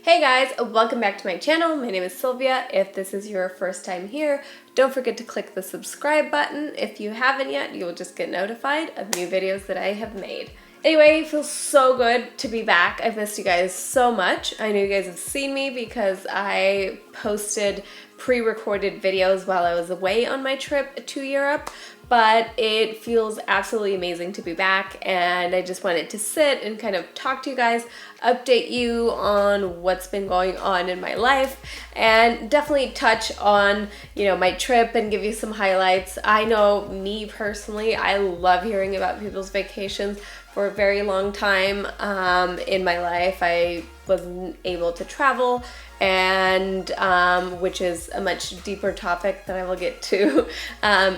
Hey guys, welcome back to my channel. My name is Sylvia. If this is your first time here, don't forget to click the subscribe button. If you haven't yet, you will just get notified of new videos that I have made. Anyway, it feels so good to be back. I've missed you guys so much. I know you guys have seen me because I posted pre-recorded videos while I was away on my trip to Europe, but it feels absolutely amazing to be back, and I just wanted to sit and kind of talk to you guys, update you on what's been going on in my life, and definitely touch on, my trip and give you some highlights. I know me personally, I love hearing about people's vacations. For a very long time in my life, I wasn't able to travel, and which is a much deeper topic that I will get to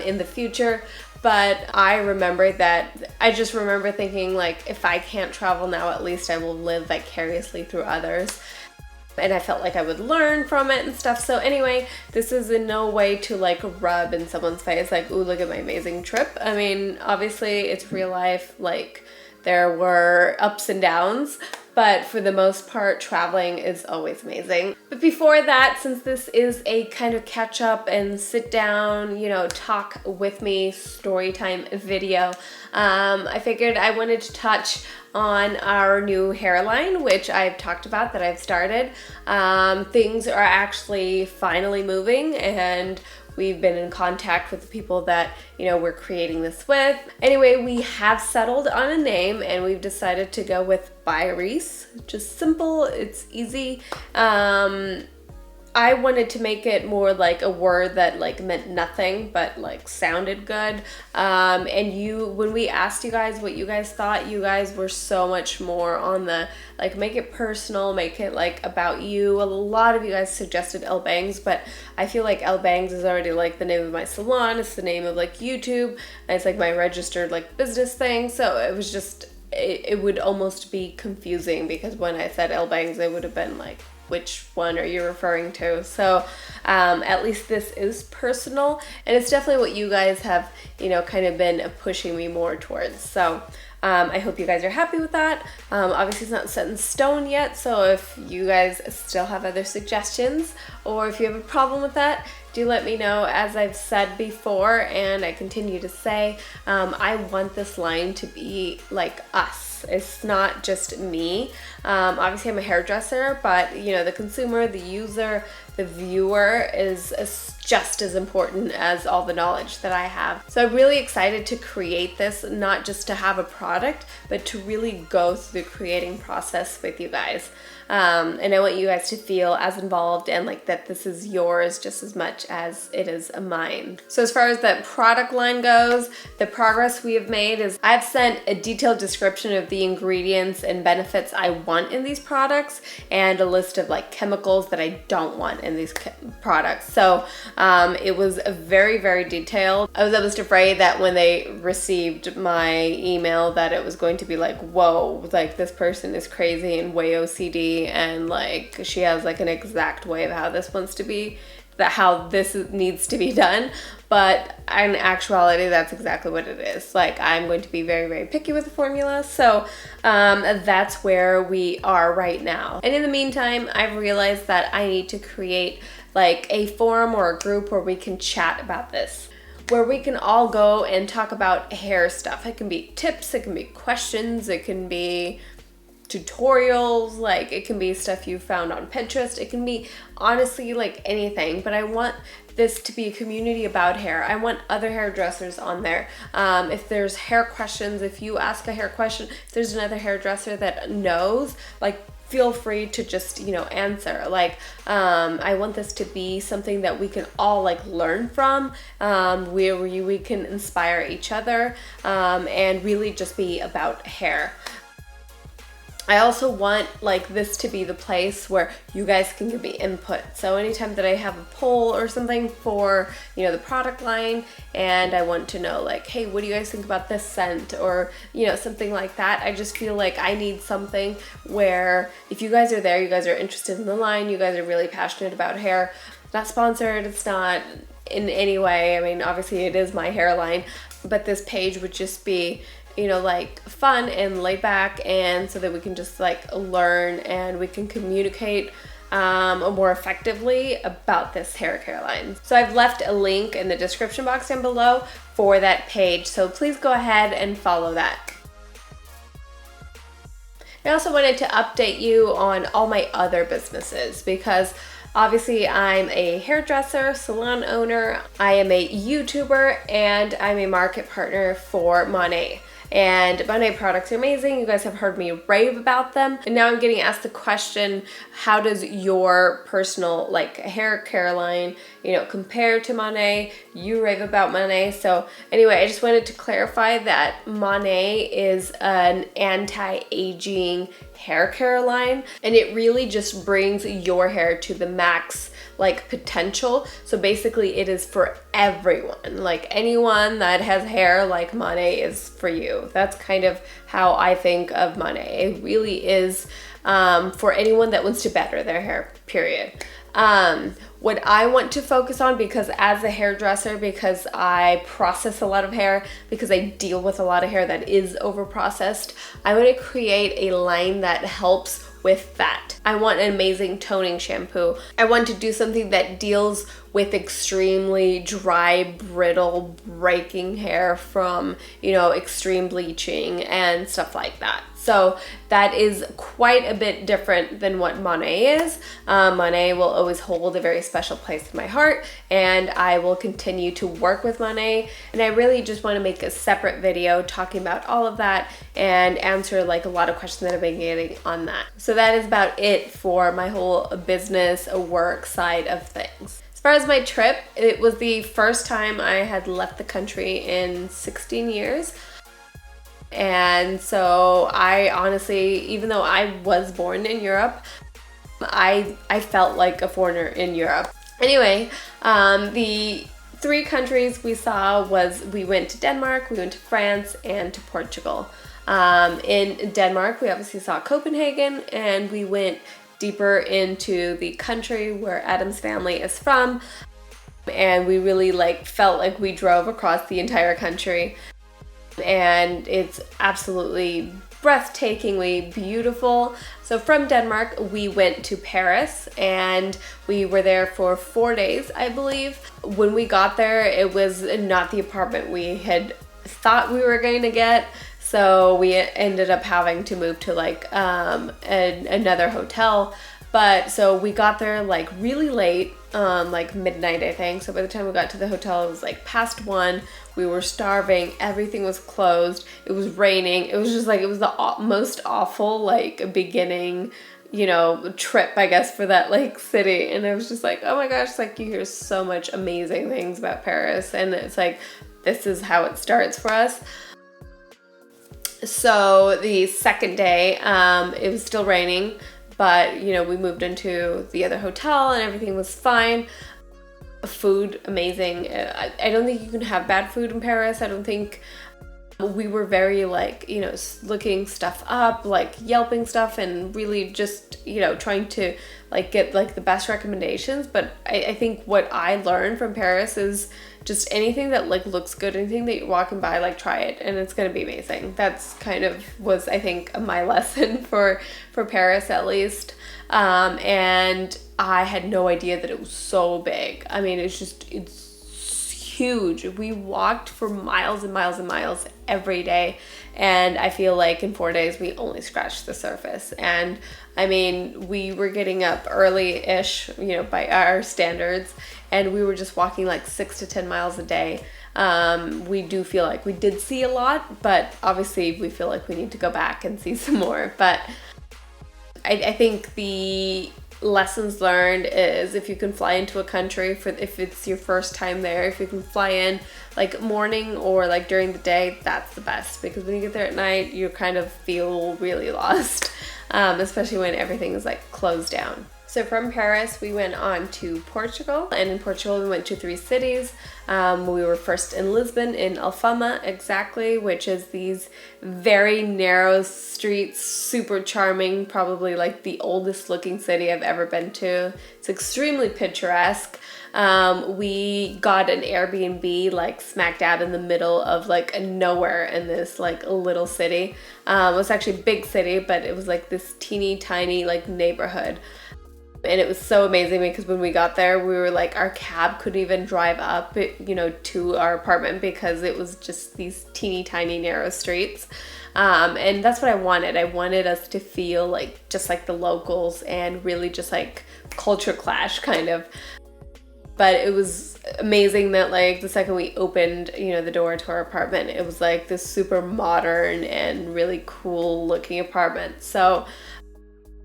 in the future. But I just remember thinking, like, if I can't travel now, at least I will live vicariously through others. And I felt like I would learn from it and stuff. So anyway, this is in no way to like rub in someone's face like, ooh, look at my amazing trip. I mean, obviously it's real life, like there were ups and downs, but for the most part, traveling is always amazing. But before that, since this is a kind of catch up and sit down, talk with me story time video, I figured I wanted to touch on our new hairline, which I've talked about that I've started. Things are actually finally moving, and we've been in contact with the people that, we're creating this with. Anyway, we have settled on a name, and we've decided to go with by Reis. Just simple, it's easy. I wanted to make it more like a word that like meant nothing but like sounded good. And when we asked you guys what you guys thought, you guys were so much more on the like make it personal, make it like about you. A lot of you guys suggested Ellebangs, but I feel like Ellebangs is already like the name of my salon. It's the name of like YouTube, and it's like my registered like business thing. So it was just it would almost be confusing, because when I said Ellebangs, it would have been like, which one are you referring to? So at least this is personal, and it's definitely what you guys have, kind of been pushing me more towards. So I hope you guys are happy with that. Obviously it's not set in stone yet, so if you guys still have other suggestions, or if you have a problem with that, do let me know. As I've said before, and I continue to say, I want this line to be like us. It's not just me. Obviously I'm a hairdresser, but the consumer, the user, the viewer is just as important as all the knowledge that I have. So I'm really excited to create this, not just to have a product, but to really go through the creating process with you guys. And I want you guys to feel as involved and like that this is yours just as much as it is mine. So as far as the product line goes, the progress we have made is I've sent a detailed description of the ingredients and benefits I want in these products, and a list of like chemicals that I don't want in these products. So it was very, very detailed. I was almost afraid that when they received my email that it was going to be like, whoa, like this person is crazy and way OCD, and like she has like an exact way of how this wants to be, how this needs to be done. But in actuality, that's exactly what it is. Like, I'm going to be very, very picky with the formula. So that's where we are right now. And in the meantime, I've realized that I need to create like a forum or a group where we can chat about this, where we can all go and talk about hair stuff. It can be tips, it can be questions, it can be tutorials, like it can be stuff you found on Pinterest, it can be honestly like anything. But I want this to be a community about hair. I want other hairdressers on there. If there's hair questions, if you ask a hair question, if there's another hairdresser that knows, like feel free to just answer. Like I want this to be something that we can all like learn from, where we can inspire each other, and really just be about hair. I also want like this to be the place where you guys can give me input. So anytime that I have a poll or something for, the product line, and I want to know like, hey, what do you guys think about this scent, or, something like that. I just feel like I need something where if you guys are there, you guys are interested in the line, you guys are really passionate about hair. It's not sponsored, it's not in any way. I mean, obviously it is my hairline, but this page would just be you know, like fun and laid back, and so that we can just like learn and we can communicate more effectively about this hair care line. So I've left a link in the description box down below for that page, so please go ahead and follow that. I also wanted to update you on all my other businesses, because obviously I'm a hairdresser, salon owner, I am a YouTuber, and I'm a market partner for Monet. And Monet products are amazing. You guys have heard me rave about them. And now I'm getting asked the question, how does your personal like hair care line, you know, compare to Monet? You rave about Monet. So anyway, I just wanted to clarify that Monet is an anti-aging hair care line, and it really just brings your hair to the max like potential. So basically it is for everyone, like anyone that has hair like Monet is for you. That's kind of how I think of Monet. It really is for anyone that wants to better their hair, period. What I want to focus on, because as a hairdresser, because I process a lot of hair, because I deal with a lot of hair that is over processed, I want to create a line that helps with that. I want an amazing toning shampoo. I want to do something that deals with extremely dry, brittle, breaking hair from, you know, extreme bleaching and stuff like that. So that is quite a bit different than what Monet is. Monet will always hold a very special place in my heart, and I will continue to work with Monet. And I really just want to make a separate video talking about all of that and answer like a lot of questions that I've been getting on that. So that is about it for my whole business work side of things. As far as my trip, it was the first time I had left the country in 16 years. And so I honestly, even though I was born in Europe, I felt like a foreigner in Europe. Anyway, the 3 countries we saw was, we went to Denmark, we went to France, and to Portugal. In Denmark, we obviously saw Copenhagen, and we went deeper into the country where Adam's family is from, and we really like felt like we drove across the entire country. And it's absolutely breathtakingly beautiful. So from Denmark, we went to Paris, and we were there for 4 days, I believe. When we got there, it was not the apartment we had thought we were going to get. So we ended up having to move to like another hotel. But so we got there like really late, like midnight, I think. So by the time we got to the hotel, it was like past 1. We were starving. Everything was closed. It was raining. It was just like, it was the most awful like beginning, you know, trip, I guess, for that like city. And I was just like, oh my gosh, like you hear so much amazing things about Paris. And it's like, this is how it starts for us. So the second day, it was still raining. But, you know, we moved into the other hotel and everything was fine. Food, amazing. I don't think you can have bad food in Paris. I don't think. We were very like, you know, looking stuff up, like Yelping stuff, and really just, you know, trying to like get like the best recommendations. But I think what I learned from Paris is just anything that like looks good, anything that you're walking by, like try it and it's gonna be amazing. That's kind of was, I think, my lesson for Paris at least. And I had no idea that it was so big. I mean, it's huge. We walked for miles and miles and miles every day, and I feel like in 4 days we only scratched the surface. And I mean, we were getting up early-ish, you know, by our standards, and we were just walking like 6 to 10 miles a day. We do feel like we did see a lot, but obviously we feel like we need to go back and see some more. But I think the lessons learned is, if you can fly into a country, if it's your first time there, if you can fly in like morning or like during the day, that's the best, because when you get there at night, you kind of feel really lost, especially when everything is like closed down. So from Paris, we went on to Portugal, and in Portugal, we went to 3 cities. We were first in Lisbon, in Alfama, exactly, which is these very narrow streets, super charming, probably like the oldest looking city I've ever been to. It's extremely picturesque. We got an Airbnb like smack dab in the middle of like nowhere in this like little city. It was actually a big city, but it was like this teeny tiny like neighborhood. And it was so amazing because when we got there, we were like, our cab couldn't even drive up, you know, to our apartment because it was just these teeny tiny narrow streets. And that's what I wanted. I wanted us to feel like just like the locals and really just like culture clash kind of. But it was amazing that like the second we opened, you know, the door to our apartment, it was like this super modern and really cool looking apartment. So,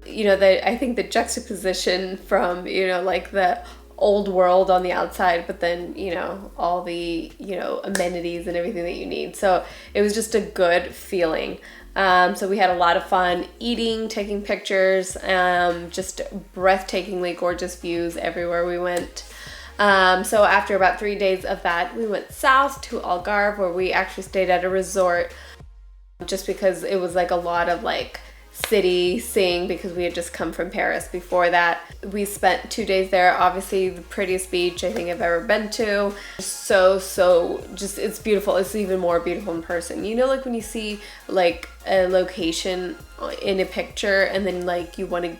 you know, I think the juxtaposition from, you know, like the old world on the outside, but then, you know, all the, you know, amenities and everything that you need. So it was just a good feeling. So we had a lot of fun eating, taking pictures, just breathtakingly gorgeous views everywhere we went. So after about 3 days of that, we went south to Algarve, where we actually stayed at a resort just because it was like a lot of like city seeing because we had just come from Paris before that. We spent 2 days there. Obviously the prettiest beach I think I've ever been to. So just, it's beautiful. It's even more beautiful in person. You know, like when you see like a location in a picture and then like you want to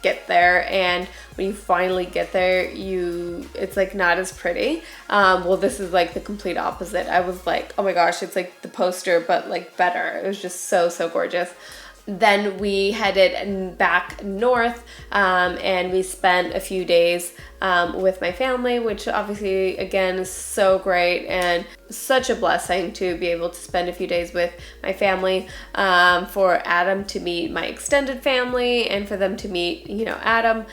get there, and when you finally get there, it's like not as pretty. Well, this is like the complete opposite. I was like, oh my gosh, it's like the poster but like better. It was just so gorgeous. Then we headed back north, and we spent a few days with my family, which obviously again is so great and such a blessing to be able to spend a few days with my family, for Adam to meet my extended family and for them to meet, you know, Adam.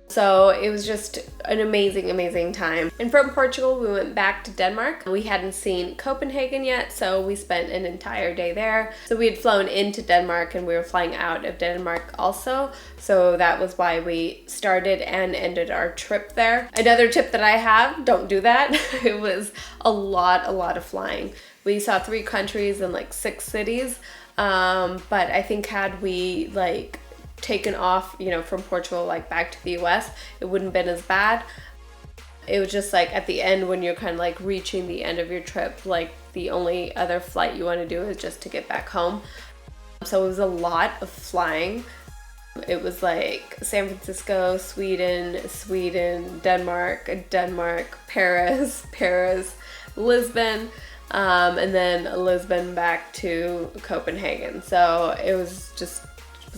So it was just an amazing time. And from Portugal, we went back to Denmark. We hadn't seen Copenhagen yet, so we spent an entire day there. So we had flown into Denmark and we were flying out of Denmark also. So that was why we started and ended our trip there. Another tip that I have, don't do that. It was a lot of flying. We saw 3 countries and like 6 cities. But I think had we like taken off, you know, from Portugal like back to the US, it wouldn't have been as bad. It was just like at the end when you're kind of like reaching the end of your trip, like the only other flight you want to do is just to get back home. So it was a lot of flying. It was like San Francisco, Sweden, Denmark, Paris, Lisbon, and then Lisbon back to Copenhagen. So it was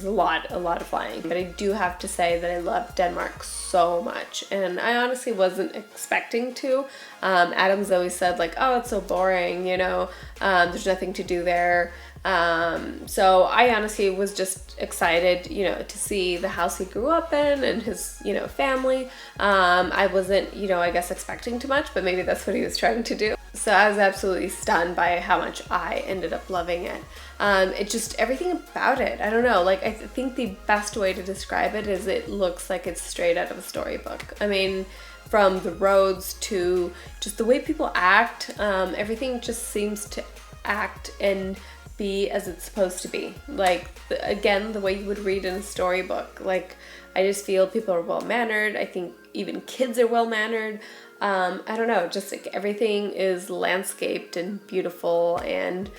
a lot of flying. But I do have to say that I love Denmark so much, and I honestly wasn't expecting to. Adam's always said like, oh, it's so boring, you know, there's nothing to do there. So I honestly was just excited, you know, to see the house he grew up in and his, you know, family. I wasn't, you know, I guess expecting too much, but maybe that's what he was trying to do. So I was absolutely stunned by how much I ended up loving it. It just, everything about it, I don't know, like I think the best way to describe it is it looks like it's straight out of a storybook. I mean, from the roads to just the way people act, everything just seems to act and be as it's supposed to be. Like, again, the way you would read in a storybook. Like, I just feel people are well-mannered. I think even kids are well-mannered. I don't know, just like everything is landscaped and beautiful, and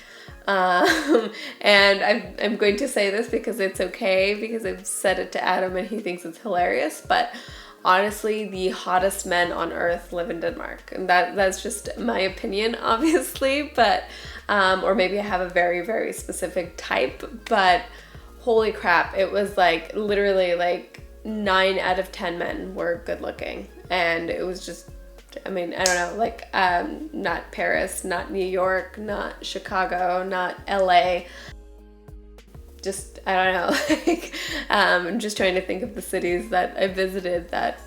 I'm going to say this because it's okay, because I've said it to Adam and he thinks it's hilarious, but honestly, the hottest men on earth live in Denmark, and that's just my opinion, obviously, but or maybe I have a very specific type, but holy crap, it was like literally like 9 out of 10 men were good looking, and it was just, I mean, I don't know, like, not Paris, not New York, not Chicago, not LA, just, I don't know, like, I'm just trying to think of the cities that I visited that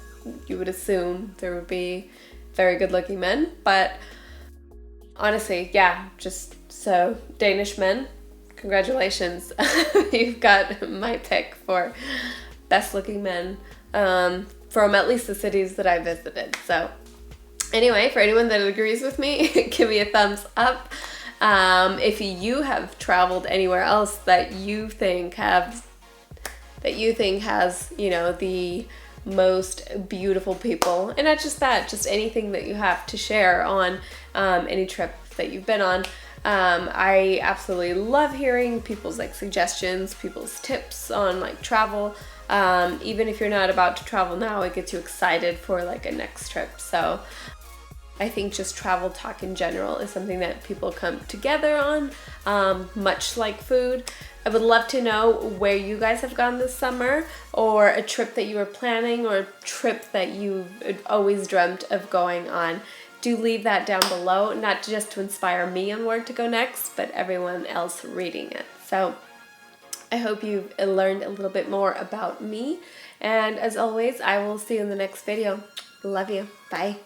you would assume there would be very good looking men, but honestly, yeah, just, so, Danish men, congratulations, you've got my pick for best looking men from at least the cities that I visited. So anyway, for anyone that agrees with me, give me a thumbs up. If you have traveled anywhere else that you think has, you know, the most beautiful people, and not just that, just anything that you have to share on any trip that you've been on. I absolutely love hearing people's like suggestions, people's tips on like travel. Even if you're not about to travel now, it gets you excited for like a next trip. So I think just travel talk in general is something that people come together on, much like food. I would love to know where you guys have gone this summer, or a trip that you were planning, or a trip that you've always dreamt of going on. Do leave that down below, not just to inspire me on where to go next, but everyone else reading it. So I hope you've learned a little bit more about me. And as always, I will see you in the next video. Love you. Bye.